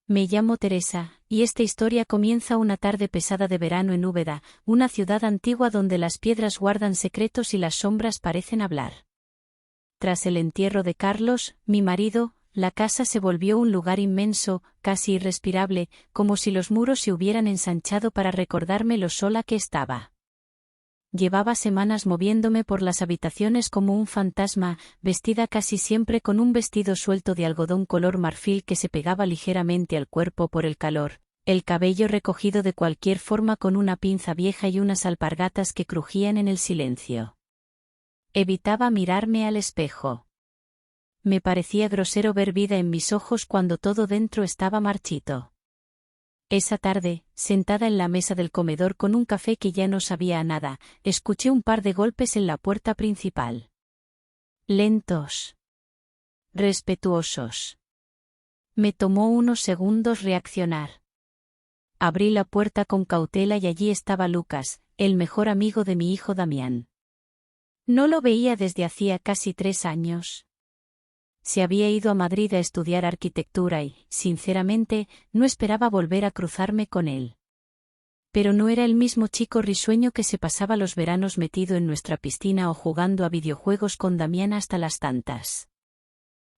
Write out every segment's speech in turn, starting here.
Me llamo Teresa, y esta historia comienza una tarde pesada de verano en Úbeda, una ciudad antigua donde las piedras guardan secretos y las sombras parecen hablar. Tras el entierro de Carlos, mi marido, la casa se volvió un lugar inmenso, casi irrespirable, como si los muros se hubieran ensanchado para recordarme lo sola que estaba. Llevaba semanas moviéndome por las habitaciones como un fantasma, vestida casi siempre con un vestido suelto de algodón color marfil que se pegaba ligeramente al cuerpo por el calor, el cabello recogido de cualquier forma con una pinza vieja y unas alpargatas que crujían en el silencio. Evitaba mirarme al espejo. Me parecía grosero ver vida en mis ojos cuando todo dentro estaba marchito. Esa tarde, sentada en la mesa del comedor con un café que ya no sabía a nada, escuché un par de golpes en la puerta principal. Lentos. Respetuosos. Me tomó unos segundos reaccionar. Abrí la puerta con cautela y allí estaba Lucas, el mejor amigo de mi hijo Damián. No lo veía desde hacía casi 3 años. Se había ido a Madrid a estudiar arquitectura y, sinceramente, no esperaba volver a cruzarme con él. Pero no era el mismo chico risueño que se pasaba los veranos metido en nuestra piscina o jugando a videojuegos con Damián hasta las tantas.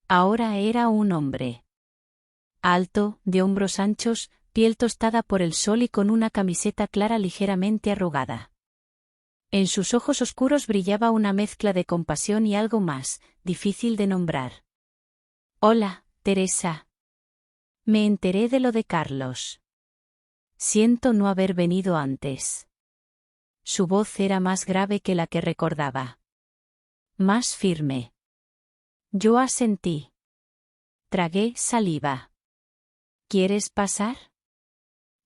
Ahora era un hombre. Alto, de hombros anchos, piel tostada por el sol y con una camiseta clara ligeramente arrugada. En sus ojos oscuros brillaba una mezcla de compasión y algo más, difícil de nombrar. Hola, Teresa. Me enteré de lo de Carlos. Siento no haber venido antes. Su voz era más grave que la que recordaba. Más firme. Yo asentí. Tragué saliva. ¿Quieres pasar?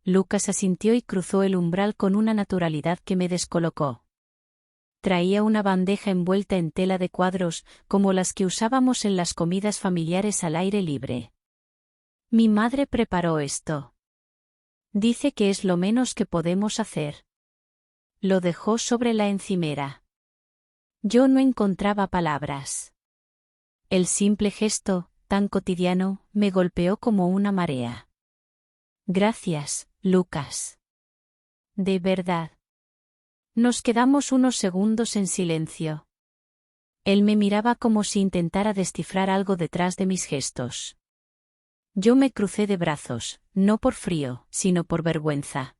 Lucas asintió y cruzó el umbral con una naturalidad que me descolocó. Traía una bandeja envuelta en tela de cuadros, como las que usábamos en las comidas familiares al aire libre. Mi madre preparó esto. Dice que es lo menos que podemos hacer. Lo dejó sobre la encimera. Yo no encontraba palabras. El simple gesto, tan cotidiano, me golpeó como una marea. Gracias, Lucas. De verdad. Nos quedamos unos segundos en silencio. Él me miraba como si intentara descifrar algo detrás de mis gestos. Yo me crucé de brazos, no por frío, sino por vergüenza.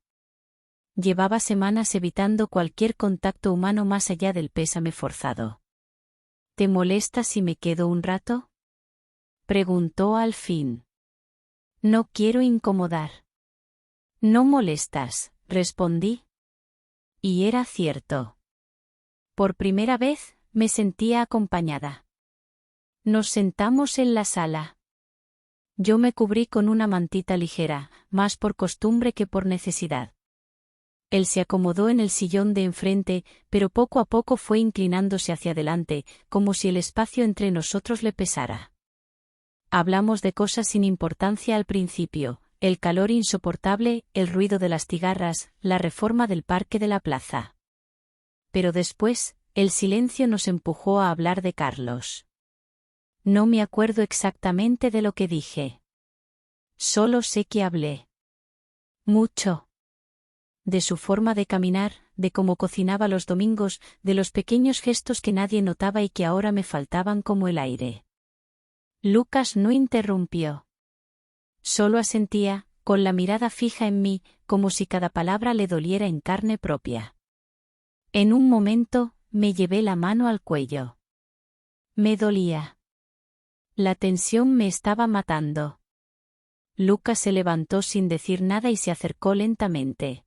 Llevaba semanas evitando cualquier contacto humano más allá del pésame forzado. ¿Te molesta si me quedo un rato? Preguntó al fin. No quiero incomodar. No molestas, respondí. Y era cierto. Por primera vez, me sentía acompañada. Nos sentamos en la sala. Yo me cubrí con una mantita ligera, más por costumbre que por necesidad. Él se acomodó en el sillón de enfrente, pero poco a poco fue inclinándose hacia adelante, como si el espacio entre nosotros le pesara. Hablamos de cosas sin importancia al principio. El calor insoportable, el ruido de las cigarras, la reforma del parque de la plaza. Pero después, el silencio nos empujó a hablar de Carlos. No me acuerdo exactamente de lo que dije. Solo sé que hablé. Mucho. De su forma de caminar, de cómo cocinaba los domingos, de los pequeños gestos que nadie notaba y que ahora me faltaban como el aire. Lucas no interrumpió. Solo asentía, con la mirada fija en mí, como si cada palabra le doliera en carne propia. En un momento, me llevé la mano al cuello. Me dolía. La tensión me estaba matando. Lucas se levantó sin decir nada y se acercó lentamente.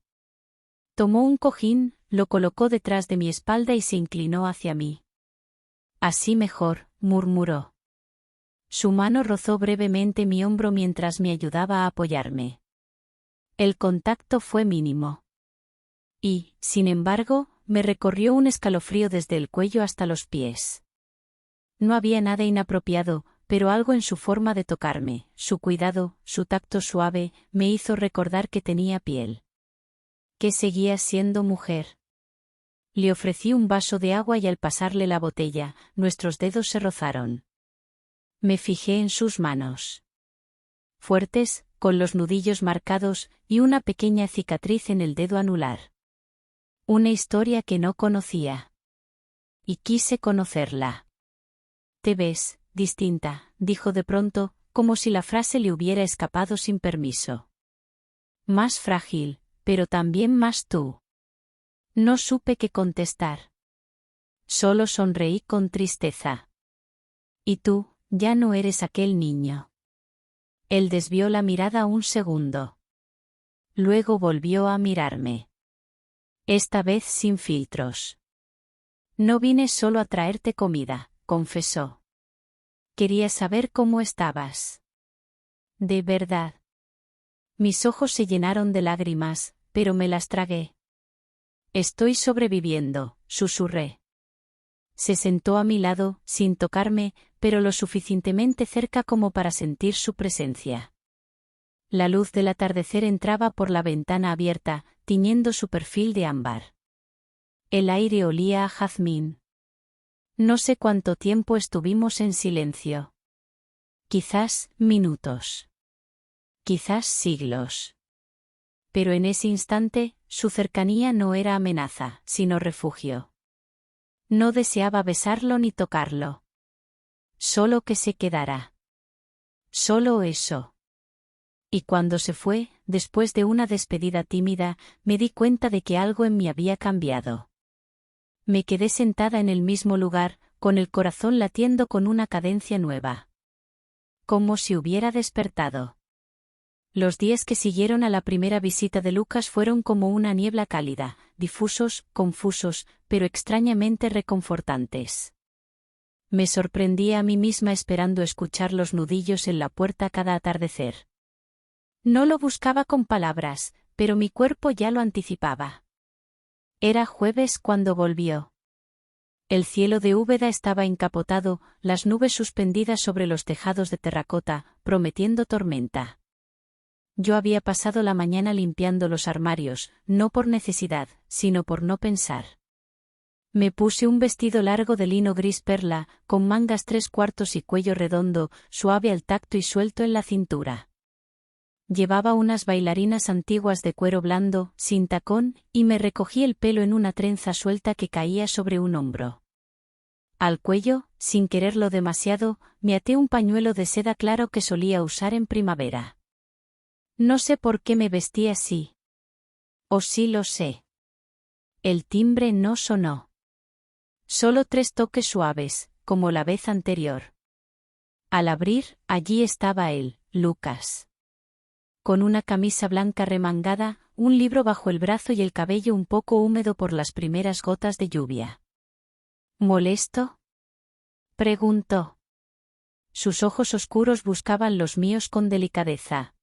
Tomó un cojín, lo colocó detrás de mi espalda y se inclinó hacia mí. Así mejor, murmuró. Su mano rozó brevemente mi hombro mientras me ayudaba a apoyarme. El contacto fue mínimo. Y, sin embargo, me recorrió un escalofrío desde el cuello hasta los pies. No había nada inapropiado, pero algo en su forma de tocarme, su cuidado, su tacto suave, me hizo recordar que tenía piel. Que seguía siendo mujer. Le ofrecí un vaso de agua y al pasarle la botella, nuestros dedos se rozaron. Me fijé en sus manos. Fuertes, con los nudillos marcados y una pequeña cicatriz en el dedo anular. Una historia que no conocía. Y quise conocerla. «Te ves distinta», dijo de pronto, como si la frase le hubiera escapado sin permiso. «Más frágil, pero también más tú». No supe qué contestar. Solo sonreí con tristeza. «Y tú, ya no eres aquel niño». Él desvió la mirada un segundo. Luego volvió a mirarme. Esta vez sin filtros. «No vine solo a traerte comida», confesó. «Quería saber cómo estabas». «¿De verdad?» Mis ojos se llenaron de lágrimas, pero me las tragué. «Estoy sobreviviendo», susurré. Se sentó a mi lado, sin tocarme, pero lo suficientemente cerca como para sentir su presencia. La luz del atardecer entraba por la ventana abierta, tiñendo su perfil de ámbar. El aire olía a jazmín. No sé cuánto tiempo estuvimos en silencio. Quizás minutos. Quizás siglos. Pero en ese instante, su cercanía no era amenaza, sino refugio. No deseaba besarlo ni tocarlo. Solo que se quedara. Solo eso. Y cuando se fue, después de una despedida tímida, me di cuenta de que algo en mí había cambiado. Me quedé sentada en el mismo lugar, con el corazón latiendo con una cadencia nueva. Como si hubiera despertado. Los días que siguieron a la primera visita de Lucas fueron como una niebla cálida, difusos, confusos, pero extrañamente reconfortantes. Me sorprendía a mí misma esperando escuchar los nudillos en la puerta cada atardecer. No lo buscaba con palabras, pero mi cuerpo ya lo anticipaba. Era jueves cuando volvió. El cielo de Úbeda estaba encapotado, las nubes suspendidas sobre los tejados de terracota, prometiendo tormenta. Yo había pasado la mañana limpiando los armarios, no por necesidad, sino por no pensar. Me puse un vestido largo de lino gris perla, con mangas 3/4 y cuello redondo, suave al tacto y suelto en la cintura. Llevaba unas bailarinas antiguas de cuero blando, sin tacón, y me recogí el pelo en una trenza suelta que caía sobre un hombro. Al cuello, sin quererlo demasiado, me até un pañuelo de seda claro que solía usar en primavera. No sé por qué me vestí así. O sí lo sé. El timbre no sonó. Solo 3 toques suaves, como la vez anterior. Al abrir, allí estaba él, Lucas. Con una camisa blanca remangada, un libro bajo el brazo y el cabello un poco húmedo por las primeras gotas de lluvia. ¿Molesto?, preguntó. Sus ojos oscuros buscaban los míos con delicadeza.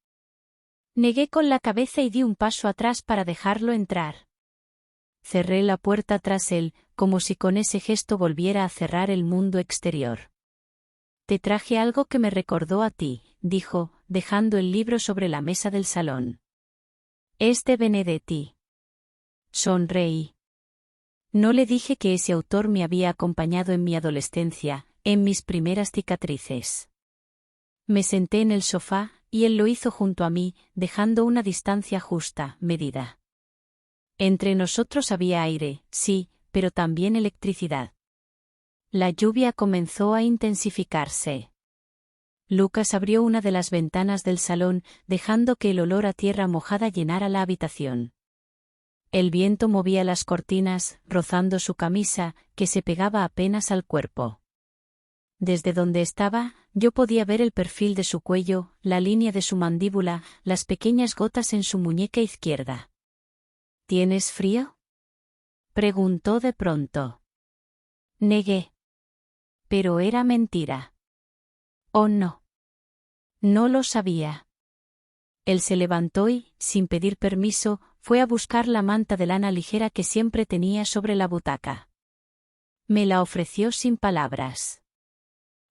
Negué con la cabeza y di un paso atrás para dejarlo entrar. Cerré la puerta tras él, como si con ese gesto volviera a cerrar el mundo exterior. Te traje algo que me recordó a ti, dijo, dejando el libro sobre la mesa del salón. Es de Benedetti. Sonreí. No le dije que ese autor me había acompañado en mi adolescencia, en mis primeras cicatrices. Me senté en el sofá, y él lo hizo junto a mí, dejando una distancia justa, medida. Entre nosotros había aire, sí, pero también electricidad. La lluvia comenzó a intensificarse. Lucas abrió una de las ventanas del salón, dejando que el olor a tierra mojada llenara la habitación. El viento movía las cortinas, rozando su camisa, que se pegaba apenas al cuerpo. Desde donde estaba, yo podía ver el perfil de su cuello, la línea de su mandíbula, las pequeñas gotas en su muñeca izquierda. ¿Tienes frío?, preguntó de pronto. Negué. Pero era mentira. ¿O no? No lo sabía. Él se levantó y, sin pedir permiso, fue a buscar la manta de lana ligera que siempre tenía sobre la butaca. Me la ofreció sin palabras.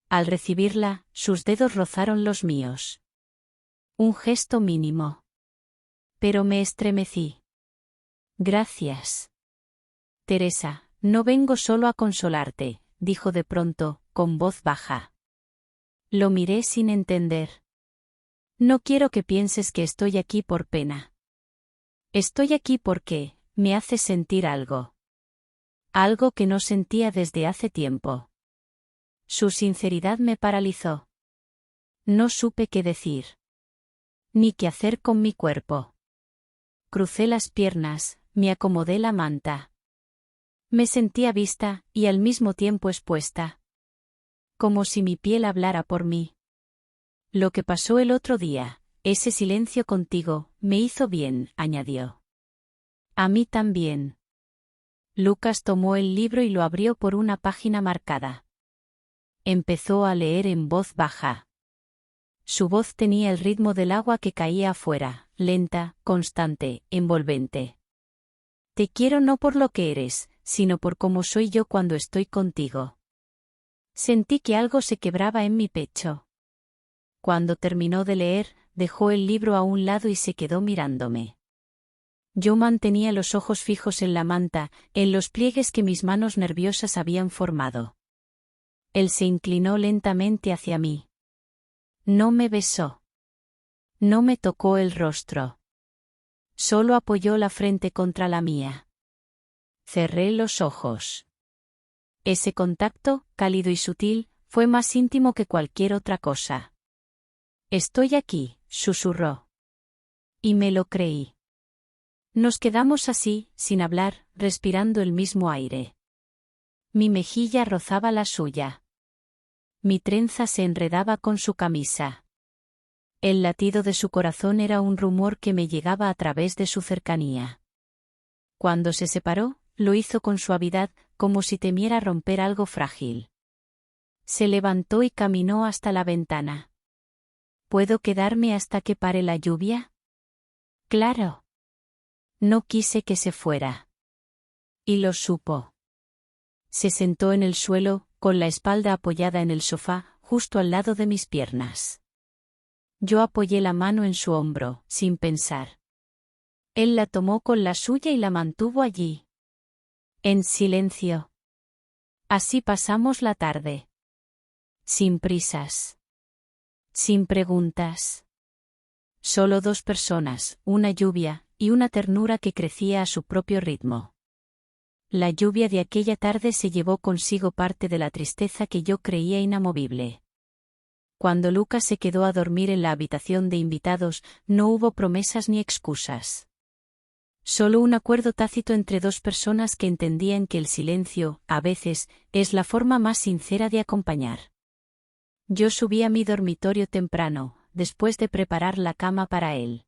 Al recibirla, sus dedos rozaron los míos. Un gesto mínimo. Pero me estremecí. Gracias. Teresa, no vengo solo a consolarte, dijo de pronto, con voz baja. Lo miré sin entender. No quiero que pienses que estoy aquí por pena. Estoy aquí porque me haces sentir algo. Algo que no sentía desde hace tiempo. Su sinceridad me paralizó. No supe qué decir. Ni qué hacer con mi cuerpo. Crucé las piernas, me acomodé la manta. Me sentía vista y al mismo tiempo expuesta. Como si mi piel hablara por mí. Lo que pasó el otro día, ese silencio contigo, me hizo bien, añadió. A mí también. Lucas tomó el libro y lo abrió por una página marcada. Empezó a leer en voz baja. Su voz tenía el ritmo del agua que caía afuera, lenta, constante, envolvente. Te quiero no por lo que eres, sino por cómo soy yo cuando estoy contigo. Sentí que algo se quebraba en mi pecho. Cuando terminó de leer, dejó el libro a un lado y se quedó mirándome. Yo mantenía los ojos fijos en la manta, en los pliegues que mis manos nerviosas habían formado. Él se inclinó lentamente hacia mí. No me besó. No me tocó el rostro. Solo apoyó la frente contra la mía. Cerré los ojos. Ese contacto, cálido y sutil, fue más íntimo que cualquier otra cosa. Estoy aquí, susurró. Y me lo creí. Nos quedamos así, sin hablar, respirando el mismo aire. Mi mejilla rozaba la suya. Mi trenza se enredaba con su camisa. El latido de su corazón era un rumor que me llegaba a través de su cercanía. Cuando se separó, lo hizo con suavidad, como si temiera romper algo frágil. Se levantó y caminó hasta la ventana. ¿Puedo quedarme hasta que pare la lluvia? Claro. No quise que se fuera. Y lo supo. Se sentó en el suelo, con la espalda apoyada en el sofá, justo al lado de mis piernas. Yo apoyé la mano en su hombro, sin pensar. Él la tomó con la suya y la mantuvo allí. En silencio. Así pasamos la tarde. Sin prisas. Sin preguntas. Solo dos personas, una lluvia, y una ternura que crecía a su propio ritmo. La lluvia de aquella tarde se llevó consigo parte de la tristeza que yo creía inamovible. Cuando Lucas se quedó a dormir en la habitación de invitados, no hubo promesas ni excusas. Solo un acuerdo tácito entre dos personas que entendían que el silencio, a veces, es la forma más sincera de acompañar. Yo subí a mi dormitorio temprano, después de preparar la cama para él.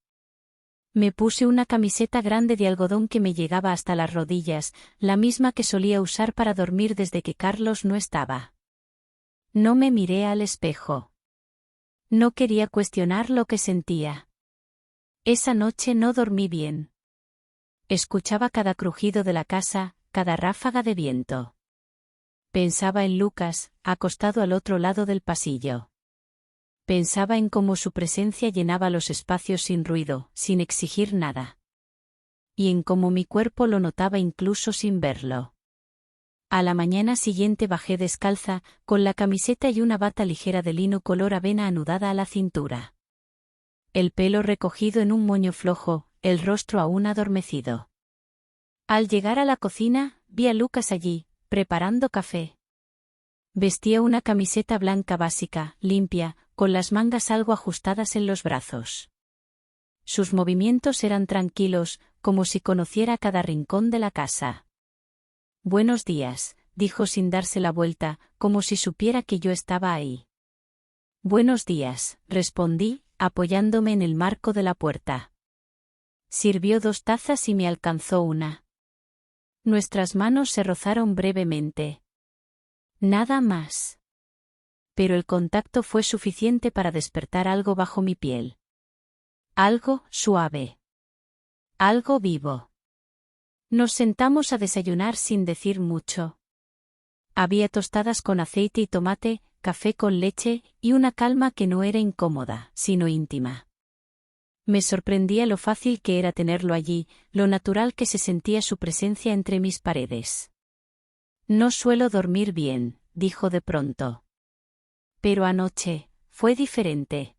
Me puse una camiseta grande de algodón que me llegaba hasta las rodillas, la misma que solía usar para dormir desde que Carlos no estaba. No me miré al espejo. No quería cuestionar lo que sentía. Esa noche no dormí bien. Escuchaba cada crujido de la casa, cada ráfaga de viento. Pensaba en Lucas, acostado al otro lado del pasillo. Pensaba en cómo su presencia llenaba los espacios sin ruido, sin exigir nada. Y en cómo mi cuerpo lo notaba incluso sin verlo. A la mañana siguiente bajé descalza, con la camiseta y una bata ligera de lino color avena anudada a la cintura. El pelo recogido en un moño flojo, el rostro aún adormecido. Al llegar a la cocina, vi a Lucas allí, preparando café. Vestía una camiseta blanca básica, limpia, con las mangas algo ajustadas en los brazos. Sus movimientos eran tranquilos, como si conociera cada rincón de la casa. Buenos días, dijo sin darse la vuelta, como si supiera que yo estaba ahí. Buenos días, respondí, apoyándome en el marco de la puerta. Sirvió 2 tazas y me alcanzó una. Nuestras manos se rozaron brevemente. Nada más. Pero el contacto fue suficiente para despertar algo bajo mi piel. Algo suave. Algo vivo. Nos sentamos a desayunar sin decir mucho. Había tostadas con aceite y tomate, café con leche, y una calma que no era incómoda, sino íntima. Me sorprendía lo fácil que era tenerlo allí, lo natural que se sentía su presencia entre mis paredes. No suelo dormir bien, dijo de pronto. Pero anoche, fue diferente.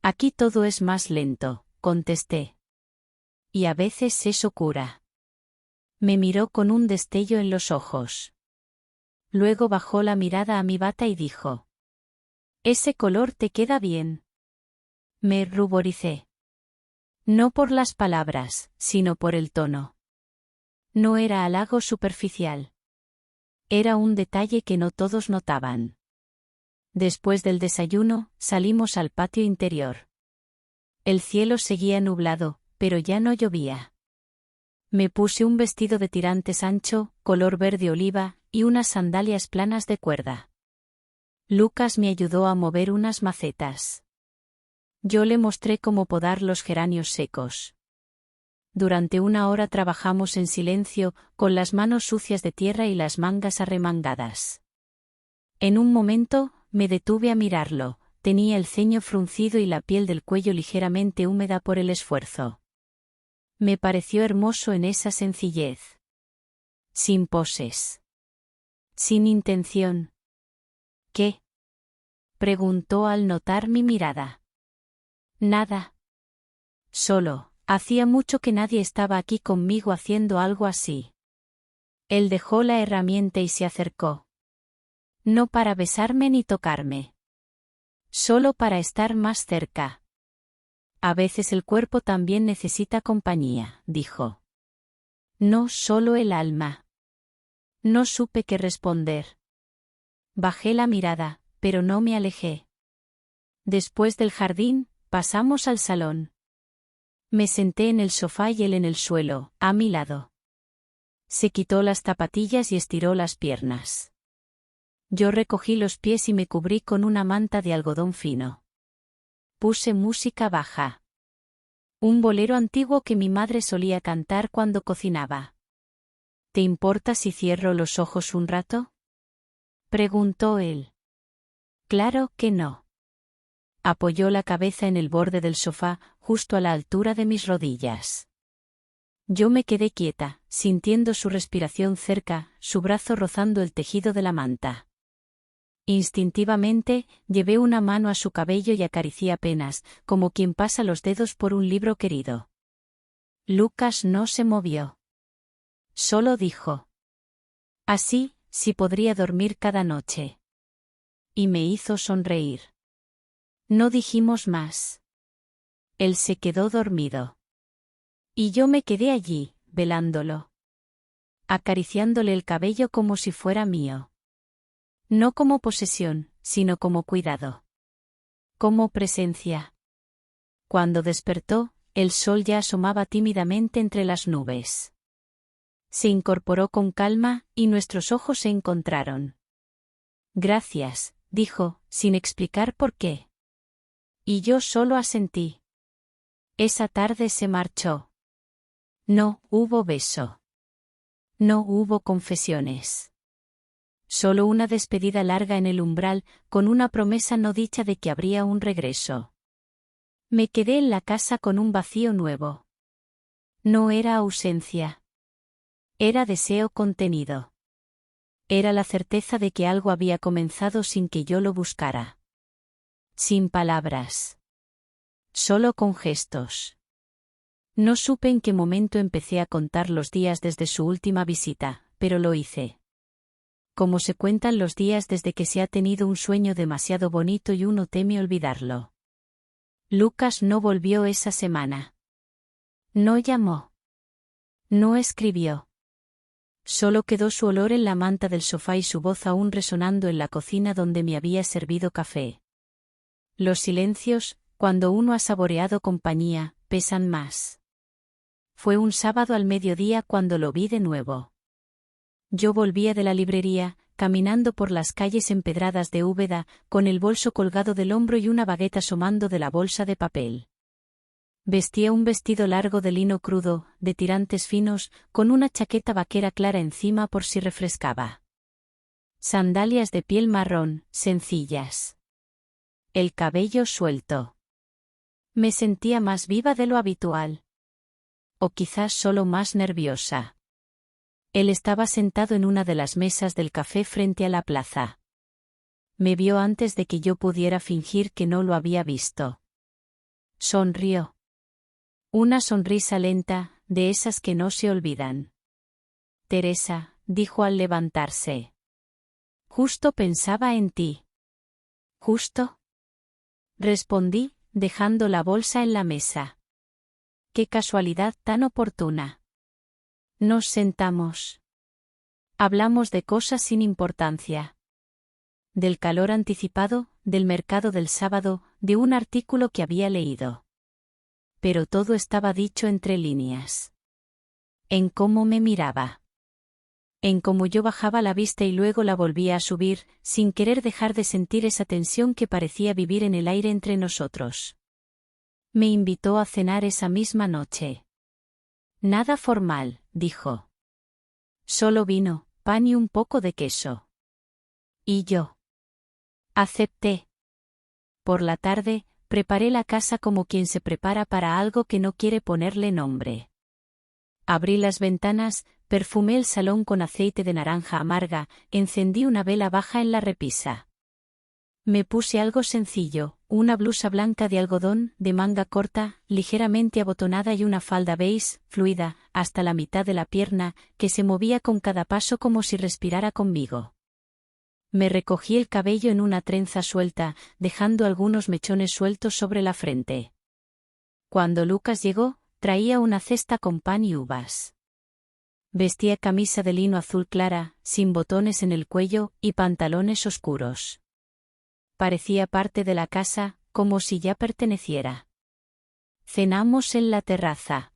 Aquí todo es más lento, contesté. Y a veces eso cura. Me miró con un destello en los ojos. Luego bajó la mirada a mi bata y dijo: «Ese color te queda bien». Me ruboricé. No por las palabras, sino por el tono. No era halago superficial. Era un detalle que no todos notaban. Después del desayuno, salimos al patio interior. El cielo seguía nublado, pero ya no llovía. Me puse un vestido de tirantes ancho, color verde oliva, y unas sandalias planas de cuerda. Lucas me ayudó a mover unas macetas. Yo le mostré cómo podar los geranios secos. Durante 1 hora trabajamos en silencio, con las manos sucias de tierra y las mangas arremangadas. En un momento, me detuve a mirarlo. Tenía el ceño fruncido y la piel del cuello ligeramente húmeda por el esfuerzo. Me pareció hermoso en esa sencillez. Sin poses. Sin intención. ¿Qué?, preguntó al notar mi mirada. Nada. Solo, hacía mucho que nadie estaba aquí conmigo haciendo algo así. Él dejó la herramienta y se acercó. No para besarme ni tocarme. Solo para estar más cerca. A veces el cuerpo también necesita compañía, dijo. No solo el alma. No supe qué responder. Bajé la mirada, pero no me alejé. Después del jardín, pasamos al salón. Me senté en el sofá y él en el suelo, a mi lado. Se quitó las zapatillas y estiró las piernas. Yo recogí los pies y me cubrí con una manta de algodón fino. Puse música baja. Un bolero antiguo que mi madre solía cantar cuando cocinaba. ¿Te importa si cierro los ojos un rato?, preguntó él. Claro que no. Apoyó la cabeza en el borde del sofá, justo a la altura de mis rodillas. Yo me quedé quieta, sintiendo su respiración cerca, su brazo rozando el tejido de la manta. Instintivamente, llevé una mano a su cabello y acaricié apenas, como quien pasa los dedos por un libro querido. Lucas no se movió. Solo dijo: «Así, sí podría dormir cada noche». Y me hizo sonreír. No dijimos más. Él se quedó dormido. Y yo me quedé allí, velándolo. Acariciándole el cabello como si fuera mío. No como posesión, sino como cuidado. Como presencia. Cuando despertó, el sol ya asomaba tímidamente entre las nubes. Se incorporó con calma, y nuestros ojos se encontraron. «Gracias», dijo, sin explicar por qué. Y yo solo asentí. Esa tarde se marchó. No hubo beso. No hubo confesiones. Solo una despedida larga en el umbral, con una promesa no dicha de que habría un regreso. Me quedé en la casa con un vacío nuevo. No era ausencia. Era deseo contenido. Era la certeza de que algo había comenzado sin que yo lo buscara. Sin palabras. Solo con gestos. No supe en qué momento empecé a contar los días desde su última visita, pero lo hice. Como se cuentan los días desde que se ha tenido un sueño demasiado bonito y uno teme olvidarlo. Lucas no volvió esa semana. No llamó. No escribió. Solo quedó su olor en la manta del sofá y su voz aún resonando en la cocina donde me había servido café. Los silencios, cuando uno ha saboreado compañía, pesan más. Fue un sábado al mediodía cuando lo vi de nuevo. Yo volvía de la librería, caminando por las calles empedradas de Úbeda, con el bolso colgado del hombro y una baguette asomando de la bolsa de papel. Vestía un vestido largo de lino crudo, de tirantes finos, con una chaqueta vaquera clara encima por si refrescaba. Sandalias de piel marrón, sencillas. El cabello suelto. Me sentía más viva de lo habitual. O quizás solo más nerviosa. Él estaba sentado en una de las mesas del café frente a la plaza. Me vio antes de que yo pudiera fingir que no lo había visto. Sonrió. Una sonrisa lenta, de esas que no se olvidan. Teresa, dijo al levantarse. Justo pensaba en ti. ¿Justo? Respondí, dejando la bolsa en la mesa. Qué casualidad tan oportuna. Nos sentamos. Hablamos de cosas sin importancia. Del calor anticipado, del mercado del sábado, de un artículo que había leído. Pero todo estaba dicho entre líneas. En cómo me miraba. En cómo yo bajaba la vista y luego la volvía a subir, sin querer dejar de sentir esa tensión que parecía vivir en el aire entre nosotros. Me invitó a cenar esa misma noche. Nada formal, dijo. Solo vino, pan y un poco de queso. Y yo. Acepté. Por la tarde, preparé la casa como quien se prepara para algo que no quiere ponerle nombre. Abrí las ventanas, perfumé el salón con aceite de naranja amarga, encendí una vela baja en la repisa. Me puse algo sencillo, una blusa blanca de algodón, de manga corta, ligeramente abotonada y una falda beige, fluida, hasta la mitad de la pierna, que se movía con cada paso como si respirara conmigo. Me recogí el cabello en una trenza suelta, dejando algunos mechones sueltos sobre la frente. Cuando Lucas llegó, traía una cesta con pan y uvas. Vestía camisa de lino azul clara, sin botones en el cuello, y pantalones oscuros. Parecía parte de la casa, como si ya perteneciera. Cenamos en la terraza.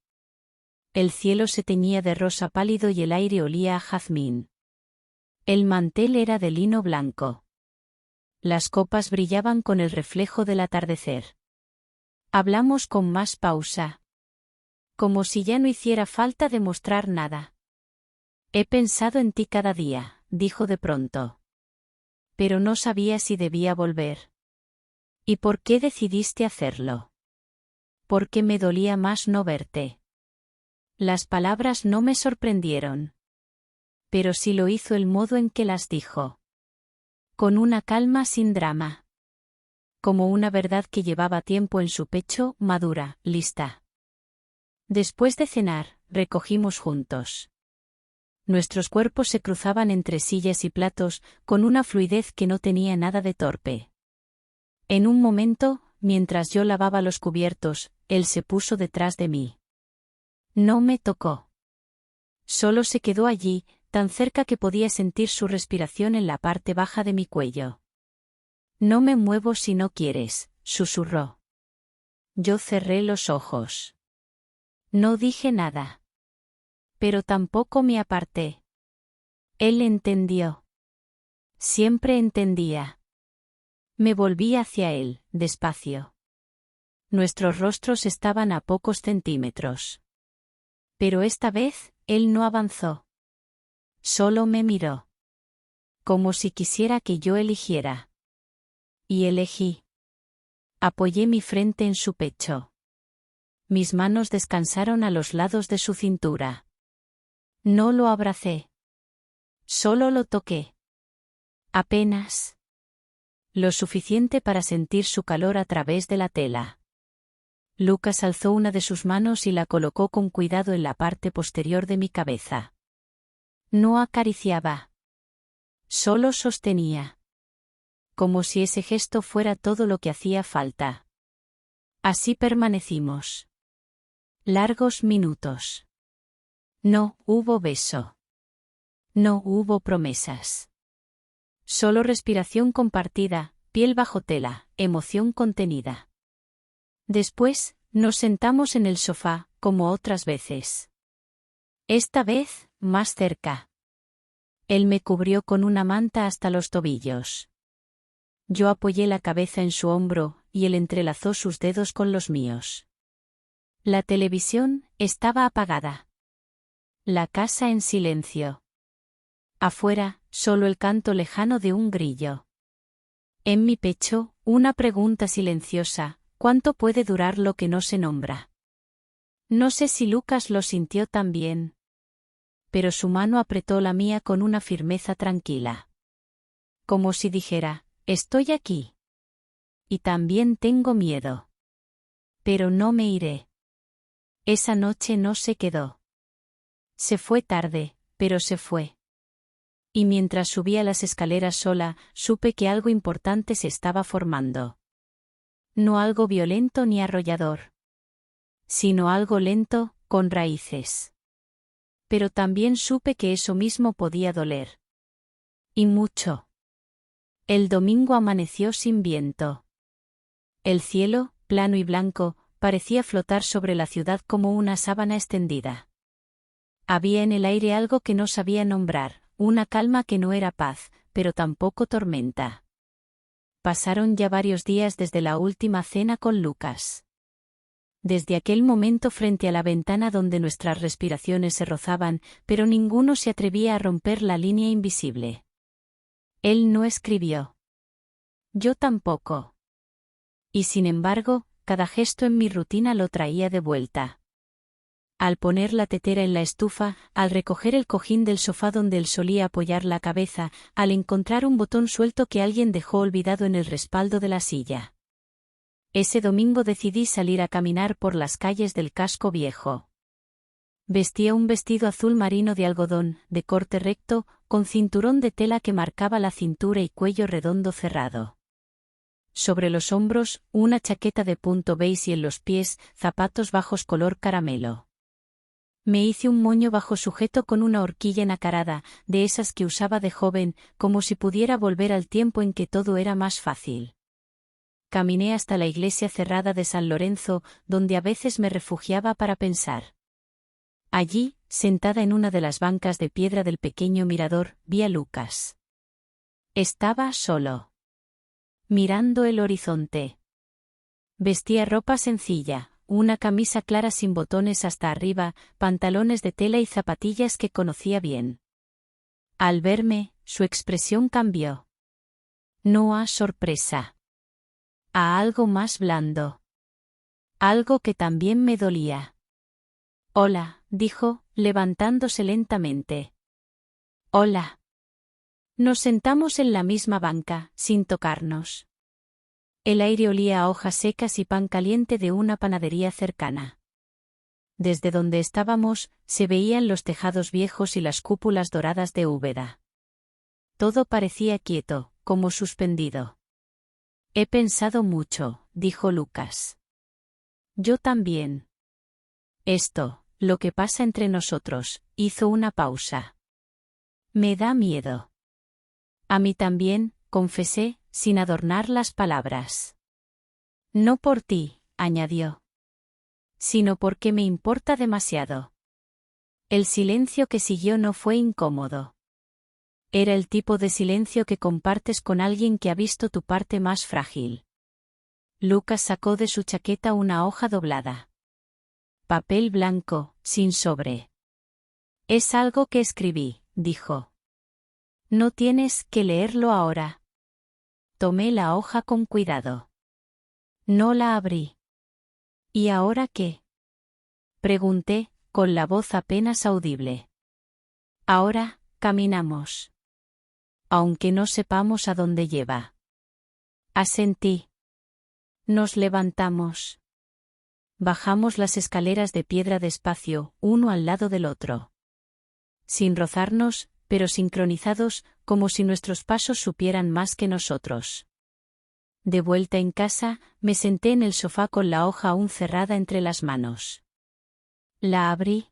El cielo se teñía de rosa pálido y el aire olía a jazmín. El mantel era de lino blanco. Las copas brillaban con el reflejo del atardecer. Hablamos con más pausa. Como si ya no hiciera falta demostrar nada. He pensado en ti cada día, dijo de pronto. Pero no sabía si debía volver. ¿Y por qué decidiste hacerlo? Porque me dolía más no verte. Las palabras no me sorprendieron. Pero sí lo hizo el modo en que las dijo. Con una calma sin drama. Como una verdad que llevaba tiempo en su pecho, madura, lista. Después de cenar, recogimos juntos. Nuestros cuerpos se cruzaban entre sillas y platos, con una fluidez que no tenía nada de torpe. En un momento, mientras yo lavaba los cubiertos, él se puso detrás de mí. No me tocó. Solo se quedó allí, tan cerca que podía sentir su respiración en la parte baja de mi cuello. No me muevo si no quieres, susurró. Yo cerré los ojos. No dije nada. Pero tampoco me aparté. Él entendió. Siempre entendía. Me volví hacia él, despacio. Nuestros rostros estaban a pocos centímetros. Pero esta vez, él no avanzó. Solo me miró. Como si quisiera que yo eligiera. Y elegí. Apoyé mi frente en su pecho. Mis manos descansaron a los lados de su cintura. No lo abracé. Solo lo toqué. Apenas. Lo suficiente para sentir su calor a través de la tela. Lucas alzó una de sus manos y la colocó con cuidado en la parte posterior de mi cabeza. No acariciaba. Solo sostenía. Como si ese gesto fuera todo lo que hacía falta. Así permanecimos. Largos minutos. No hubo beso. No hubo promesas. Solo respiración compartida, piel bajo tela, emoción contenida. Después, nos sentamos en el sofá, como otras veces. Esta vez, más cerca. Él me cubrió con una manta hasta los tobillos. Yo apoyé la cabeza en su hombro, y él entrelazó sus dedos con los míos. La televisión estaba apagada. La casa en silencio. Afuera, solo el canto lejano de un grillo. En mi pecho, una pregunta silenciosa: ¿cuánto puede durar lo que no se nombra? No sé si Lucas lo sintió también. Pero su mano apretó la mía con una firmeza tranquila. Como si dijera: estoy aquí. Y también tengo miedo. Pero no me iré. Esa noche no se quedó. Se fue tarde, pero se fue. Y mientras subía las escaleras sola, supe que algo importante se estaba formando. No algo violento ni arrollador, sino algo lento, con raíces. Pero también supe que eso mismo podía doler. Y mucho. El domingo amaneció sin viento. El cielo, plano y blanco, parecía flotar sobre la ciudad como una sábana extendida. Había en el aire algo que no sabía nombrar, una calma que no era paz, pero tampoco tormenta. Pasaron ya varios días desde la última cena con Lucas. Desde aquel momento frente a la ventana donde nuestras respiraciones se rozaban, pero ninguno se atrevía a romper la línea invisible. Él no escribió. Yo tampoco. Y sin embargo, cada gesto en mi rutina lo traía de vuelta. Al poner la tetera en la estufa, al recoger el cojín del sofá donde él solía apoyar la cabeza, al encontrar un botón suelto que alguien dejó olvidado en el respaldo de la silla. Ese domingo decidí salir a caminar por las calles del casco viejo. Vestía un vestido azul marino de algodón, de corte recto, con cinturón de tela que marcaba la cintura y cuello redondo cerrado. Sobre los hombros, una chaqueta de punto beige y en los pies, zapatos bajos color caramelo. Me hice un moño bajo sujeto con una horquilla enacarada, de esas que usaba de joven, como si pudiera volver al tiempo en que todo era más fácil. Caminé hasta la iglesia cerrada de San Lorenzo, donde a veces me refugiaba para pensar. Allí, sentada en una de las bancas de piedra del pequeño mirador, vi a Lucas. Estaba solo, mirando el horizonte. Vestía ropa sencilla. Una camisa clara sin botones hasta arriba, pantalones de tela y zapatillas que conocía bien. Al verme, su expresión cambió. No a sorpresa. A algo más blando. Algo que también me dolía. Hola, dijo, levantándose lentamente. Hola. Nos sentamos en la misma banca, sin tocarnos. El aire olía a hojas secas y pan caliente de una panadería cercana. Desde donde estábamos, se veían los tejados viejos y las cúpulas doradas de Úbeda. Todo parecía quieto, como suspendido. He pensado mucho, dijo Lucas. Yo también. Esto, lo que pasa entre nosotros, hizo una pausa. Me da miedo. A mí también, confesé, sin adornar las palabras. No por ti, añadió. Sino porque me importa demasiado. El silencio que siguió no fue incómodo. Era el tipo de silencio que compartes con alguien que ha visto tu parte más frágil. Lucas sacó de su chaqueta una hoja doblada. Papel blanco, sin sobre. Es algo que escribí, dijo. No tienes que leerlo ahora. Tomé la hoja con cuidado. No la abrí. ¿Y ahora qué? Pregunté, con la voz apenas audible. Ahora, caminamos. Aunque no sepamos a dónde lleva. Asentí. Nos levantamos. Bajamos las escaleras de piedra despacio, uno al lado del otro. Sin rozarnos, pero sincronizados, como si nuestros pasos supieran más que nosotros. De vuelta en casa, me senté en el sofá con la hoja aún cerrada entre las manos. La abrí.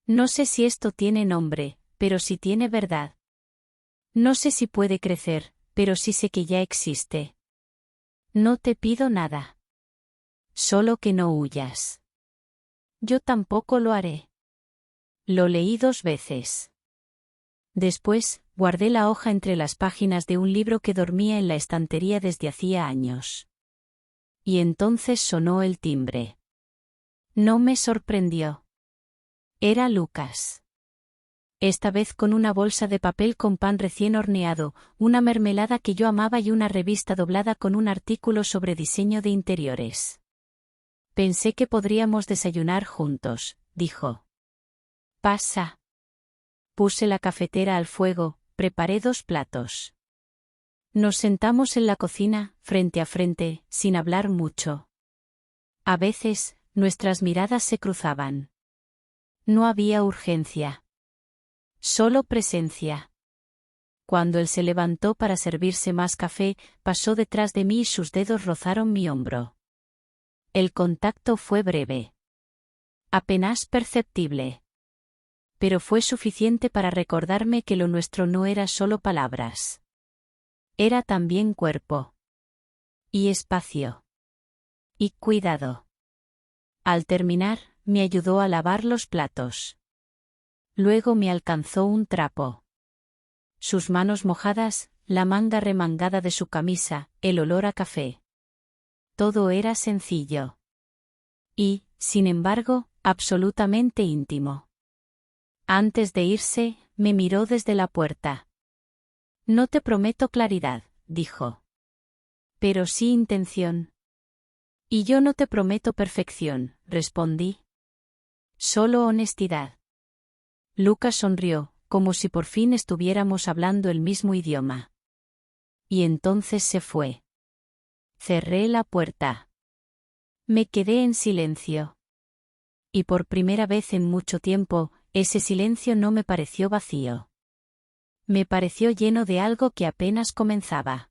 No sé si esto tiene nombre, pero sí tiene verdad. No sé si puede crecer, pero sí sé que ya existe. No te pido nada. Solo que no huyas. Yo tampoco lo haré. Lo leí 2 veces. Después, guardé la hoja entre las páginas de un libro que dormía en la estantería desde hacía años. Y entonces sonó el timbre. No me sorprendió. Era Lucas. Esta vez con una bolsa de papel con pan recién horneado, una mermelada que yo amaba y una revista doblada con un artículo sobre diseño de interiores. Pensé que podríamos desayunar juntos, dijo. Pasa. Puse la cafetera al fuego, preparé 2 platos. Nos sentamos en la cocina, frente a frente, sin hablar mucho. A veces, nuestras miradas se cruzaban. No había urgencia. Solo presencia. Cuando él se levantó para servirse más café, pasó detrás de mí y sus dedos rozaron mi hombro. El contacto fue breve. Apenas perceptible. Pero fue suficiente para recordarme que lo nuestro no era solo palabras. Era también cuerpo. Y espacio. Y cuidado. Al terminar, me ayudó a lavar los platos. Luego me alcanzó un trapo. Sus manos mojadas, la manga remangada de su camisa, el olor a café. Todo era sencillo. Y, sin embargo, absolutamente íntimo. Antes de irse, me miró desde la puerta. No te prometo claridad, dijo. Pero sí intención. Y yo no te prometo perfección, respondí. Solo honestidad. Lucas sonrió, como si por fin estuviéramos hablando el mismo idioma. Y entonces se fue. Cerré la puerta. Me quedé en silencio. Y por primera vez en mucho tiempo, ese silencio no me pareció vacío. Me pareció lleno de algo que apenas comenzaba.